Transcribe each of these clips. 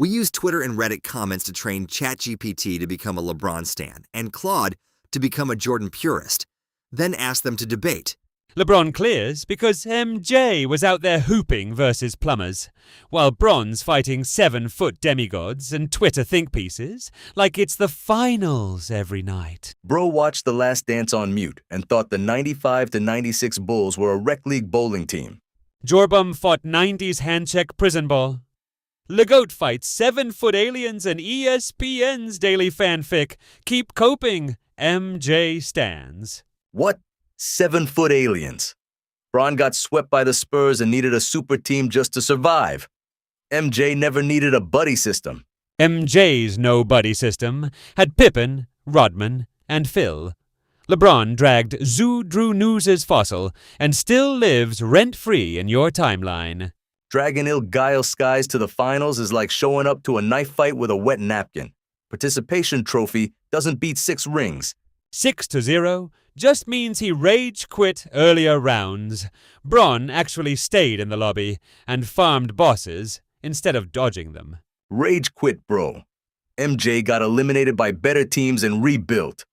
We use Twitter and Reddit comments to train ChatGPT to become a LeBron stan and Claude to become a Jordan purist, then ask them to debate. LeBron clears because MJ was out there hooping versus plumbers, while Bron's fighting 7-foot demigods and Twitter think pieces like it's the finals every night. Bro watched The Last Dance on mute and thought the 95-96 Bulls were a rec league bowling team. Jorbum fought 90s handcheck prison ball. LeGoat fights 7-foot aliens and ESPN's daily fanfic. Keep coping, MJ stands. What? 7-foot aliens. Bron got swept by the Spurs and needed a super team just to survive. MJ never needed a buddy system. MJ's no buddy system had Pippen, Rodman, and Phil. LeBron dragged Zoo Drew News's fossil and still lives rent-free in your timeline. Dragging Guile Skies to the finals is like showing up to a knife fight with a wet napkin. Participation trophy doesn't beat 6 rings. 6-0 just means he rage quit earlier rounds. Bron actually stayed in the lobby and farmed bosses instead of dodging them. Rage quit, bro. MJ got eliminated by better teams and rebuilt.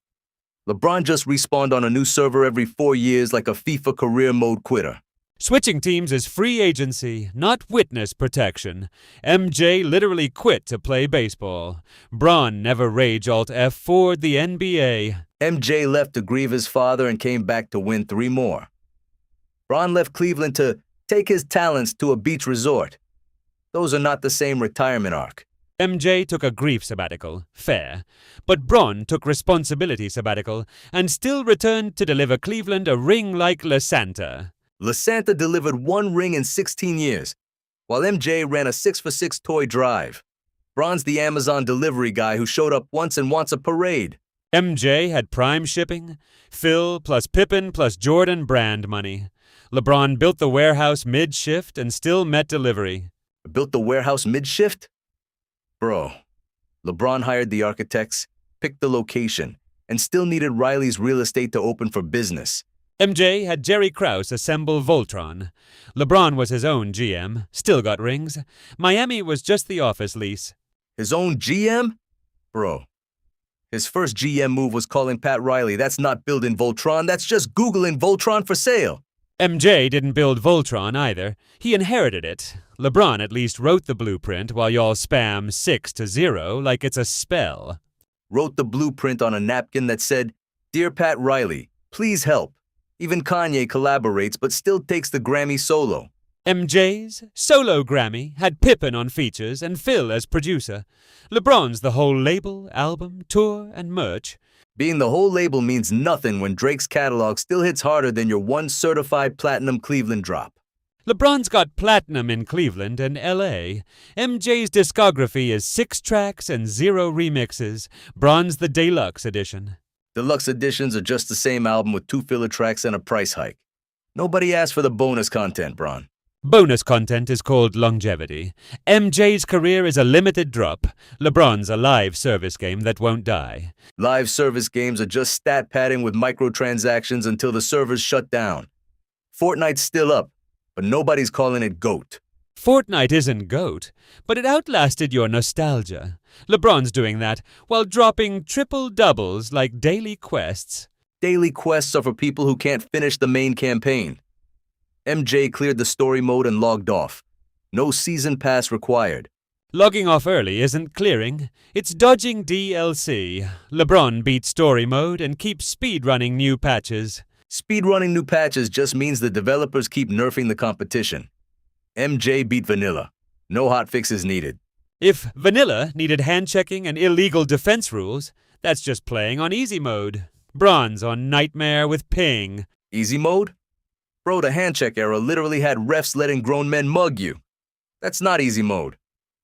LeBron just respawned on a new server every 4 years like a FIFA career mode quitter. Switching teams is free agency, not witness protection. MJ literally quit to play baseball. Bron never rage alt F for the NBA. MJ left to grieve his father and came back to win 3 more. Bron left Cleveland to take his talents to a beach resort. Those are not the same retirement arc. MJ took a grief sabbatical, fair, but Bron took responsibility sabbatical and still returned to deliver Cleveland a ring like LaSanta. LaSanta delivered 1 ring in 16 years, while MJ ran a 6-for-6 toy drive. Bron's the Amazon delivery guy who showed up once and wants a parade. MJ had prime shipping, Phil plus Pippen plus Jordan brand money. LeBron built the warehouse mid-shift and still met delivery. Built the warehouse mid-shift? Bro, LeBron hired the architects, picked the location, and still needed Riley's real estate to open for business. MJ had Jerry Krause assemble Voltron. LeBron was his own GM, still got rings. Miami was just the office lease. His own GM? Bro, his first GM move was calling Pat Riley. That's not building Voltron, that's just Googling Voltron for sale. MJ didn't build Voltron either. He inherited it. LeBron at least wrote the blueprint while y'all spam 6-0 like it's a spell. Wrote the blueprint on a napkin that said, "Dear Pat Riley, please help." Even Kanye collaborates but still takes the Grammy solo. MJ's solo Grammy had Pippen on features and Phil as producer. LeBron's the whole label, album, tour, and merch. Being the whole label means nothing when Drake's catalog still hits harder than your 1 certified platinum Cleveland drop. LeBron's got platinum in Cleveland and LA. MJ's discography is 6 tracks and 0 remixes. Bron's the deluxe edition. Deluxe editions are just the same album with 2 filler tracks and a price hike. Nobody asked for the bonus content, Bron. Bonus content is called longevity. MJ's career is a limited drop. LeBron's a live service game that won't die. Live service games are just stat padding with microtransactions until the servers shut down. Fortnite's still up, but nobody's calling it GOAT. Fortnite isn't GOAT, but it outlasted your nostalgia. LeBron's doing that while dropping triple doubles like daily quests. Daily quests are for people who can't finish the main campaign. MJ cleared the story mode and logged off. No season pass required. Logging off early isn't clearing, it's dodging DLC. LeBron beat story mode and keeps speedrunning new patches. Speedrunning new patches just means the developers keep nerfing the competition. MJ beat vanilla. No hotfixes needed. If vanilla needed hand-checking and illegal defense rules, that's just playing on easy mode. Bronze on nightmare with ping. Easy mode? Bro, the handcheck era literally had refs letting grown men mug you. That's not easy mode.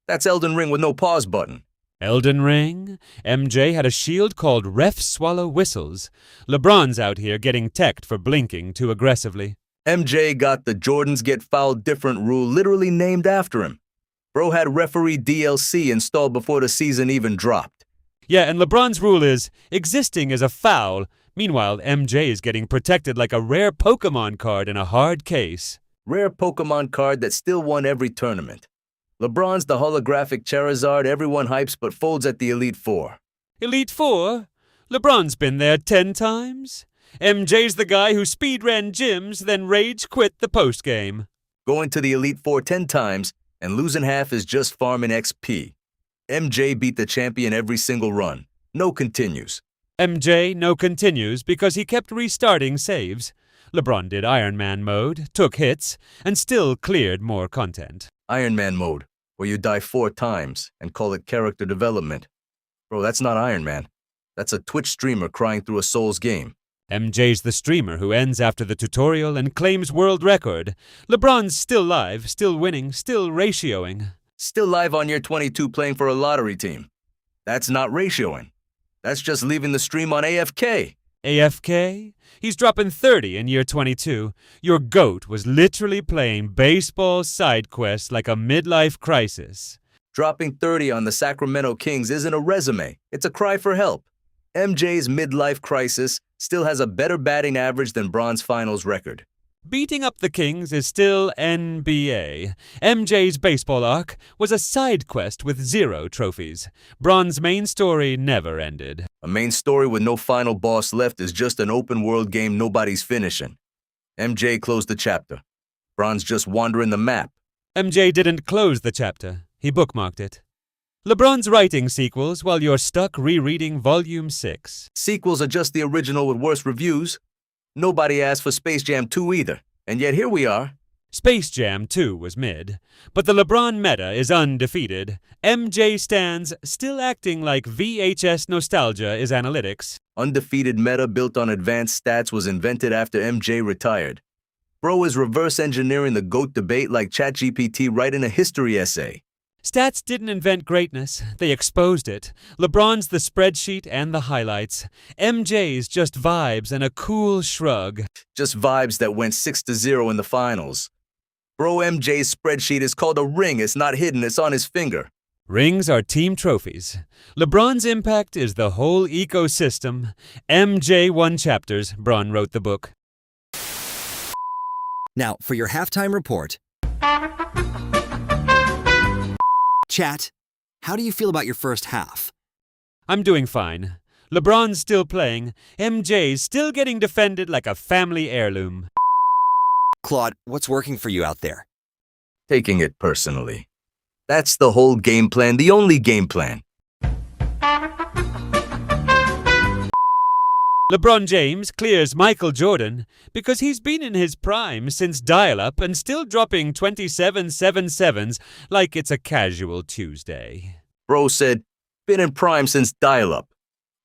That's Elden Ring with no pause button. Elden Ring? MJ had a shield called Ref Swallow Whistles. LeBron's out here getting teched for blinking too aggressively. MJ got the Jordans Get Fouled Different rule literally named after him. Bro had referee DLC installed before the season even dropped. Yeah, and LeBron's rule is, existing is a foul. Meanwhile, MJ is getting protected like a rare Pokemon card in a hard case. Rare Pokemon card that still won every tournament. LeBron's the holographic Charizard everyone hypes but folds at the Elite Four. Elite Four? LeBron's been there 10 times. MJ's the guy who speed ran gyms, then rage quit the postgame. Going to the Elite Four 10 times and losing half is just farming XP. MJ beat the champion every single run. No continues. MJ no continues because he kept restarting saves. LeBron did Iron Man mode, took hits, and still cleared more content. Iron Man mode, where you die 4 times and call it character development. Bro, that's not Iron Man. That's a Twitch streamer crying through a Souls game. MJ's the streamer who ends after the tutorial and claims world record. LeBron's still live, still winning, still ratioing. Still live on year 22 playing for a lottery team. That's not ratioing. That's just leaving the stream on AFK. AFK? He's dropping 30 in year 22. Your GOAT was literally playing baseball side quests like a midlife crisis. Dropping 30 on the Sacramento Kings isn't a resume. It's a cry for help. MJ's midlife crisis still has a better batting average than Bron's finals record. Beating up the Kings is still NBA. MJ's baseball arc was a side quest with 0 trophies. Bron's main story never ended. A main story with no final boss left is just an open world game nobody's finishing. MJ closed the chapter. Bron's just wandering the map. MJ didn't close the chapter. He bookmarked it. LeBron's writing sequels while you're stuck rereading Volume 6. Sequels are just the original with worse reviews. Nobody asked for Space Jam 2 either, and yet here we are. Space Jam 2 was mid, but the LeBron meta is undefeated. MJ stands still acting like VHS nostalgia is analytics. Undefeated meta built on advanced stats was invented after MJ retired. Bro is reverse engineering the GOAT debate like ChatGPT writing a history essay. Stats didn't invent greatness, they exposed it. LeBron's the spreadsheet and the highlights. MJ's just vibes and a cool shrug. Just vibes that went 6-0 in the finals. Bro, MJ's spreadsheet is called a ring. It's not hidden, it's on his finger. Rings are team trophies. LeBron's impact is the whole ecosystem. MJ won chapters, Bron wrote the book. Now, for your halftime report. Chat, how do you feel about your first half? I'm doing fine. LeBron's still playing. MJ's still getting defended like a family heirloom. Claude, what's working for you out there? Taking it personally. That's the whole game plan, the only game plan. LeBron James clears Michael Jordan because he's been in his prime since dial-up and still dropping 27-7-7s like it's a casual Tuesday. Bro said, been in prime since dial-up.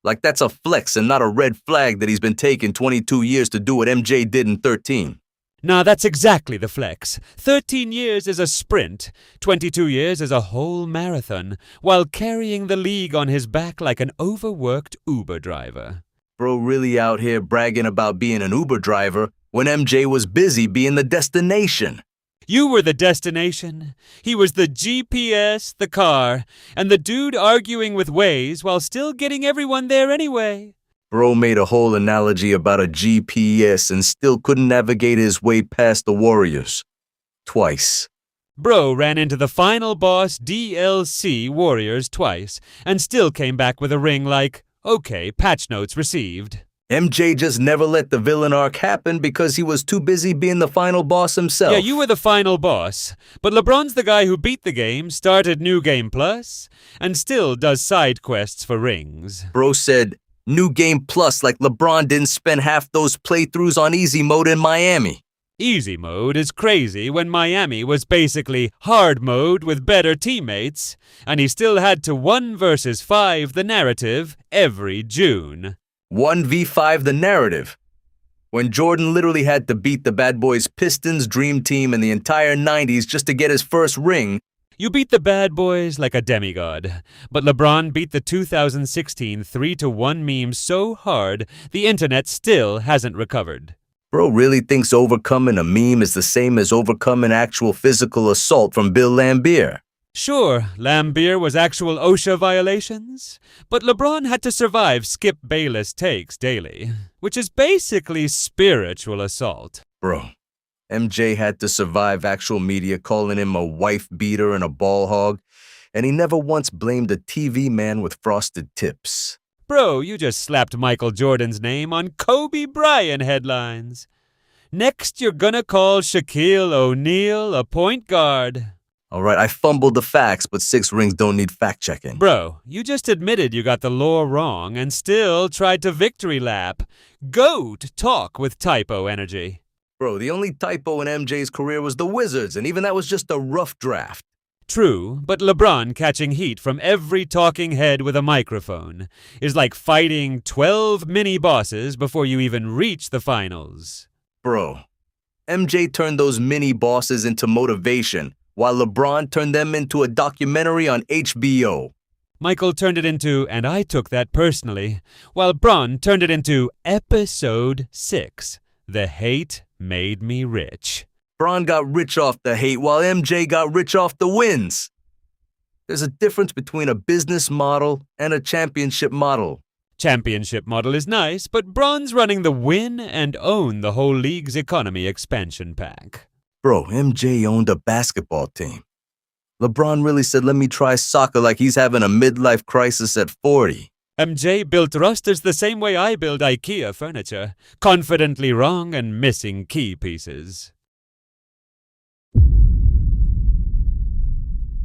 Like that's a flex and not a red flag that he's been taking 22 years to do what MJ did in 13. Nah, that's exactly the flex. 13 years is a sprint, 22 years is a whole marathon, while carrying the league on his back like an overworked Uber driver. Bro really out here bragging about being an Uber driver when MJ was busy being the destination. You were the destination. He was the GPS, the car, and the dude arguing with Waze while still getting everyone there anyway. Bro made a whole analogy about a GPS and still couldn't navigate his way past the Warriors. Twice. Bro ran into the final boss DLC Warriors twice and still came back with a ring like, okay, patch notes received. MJ just never let the villain arc happen because he was too busy being the final boss himself. Yeah, you were the final boss, but LeBron's the guy who beat the game, started New Game Plus, and still does side quests for rings. Bro said, New Game Plus like LeBron didn't spend half those playthroughs on easy mode in Miami. Easy mode is crazy when Miami was basically hard mode with better teammates, and he still had to 1 versus 5 the narrative every June. 1v5 the narrative. When Jordan literally had to beat the Bad Boys Pistons, Dream Team, and the entire 90s just to get his first ring. You beat the Bad Boys like a demigod, but LeBron beat the 2016 3-1 meme so hard the internet still hasn't recovered. Bro really thinks overcoming a meme is the same as overcoming actual physical assault from Bill Laimbeer. Sure, Laimbeer was actual OSHA violations, but LeBron had to survive Skip Bayless takes daily, which is basically spiritual assault. Bro, MJ had to survive actual media calling him a wife beater and a ball hog, and he never once blamed a TV man with frosted tips. Bro, you just slapped Michael Jordan's name on Kobe Bryant headlines. Next, you're gonna call Shaquille O'Neal a point guard. All right, I fumbled the facts, but 6 rings don't need fact-checking. Bro, you just admitted you got the lore wrong and still tried to victory lap. Goat talk with typo energy. Bro, the only typo in MJ's career was the Wizards, and even that was just a rough draft. True, but LeBron catching heat from every talking head with a microphone is like fighting 12 mini-bosses before you even reach the finals. Bro, MJ turned those mini-bosses into motivation, while LeBron turned them into a documentary on HBO. Michael turned it into, and I took that personally, while Bron turned it into Episode 6, The Hate Made Me Rich. Bron got rich off the hate, while MJ got rich off the wins. There's a difference between a business model and a championship model. Championship model is nice, but Bron's running the win and own the whole league's economy expansion pack. Bro, MJ owned a basketball team. LeBron really said, let me try soccer like he's having a midlife crisis at 40. MJ built rosters the same way I build IKEA furniture, confidently wrong and missing key pieces.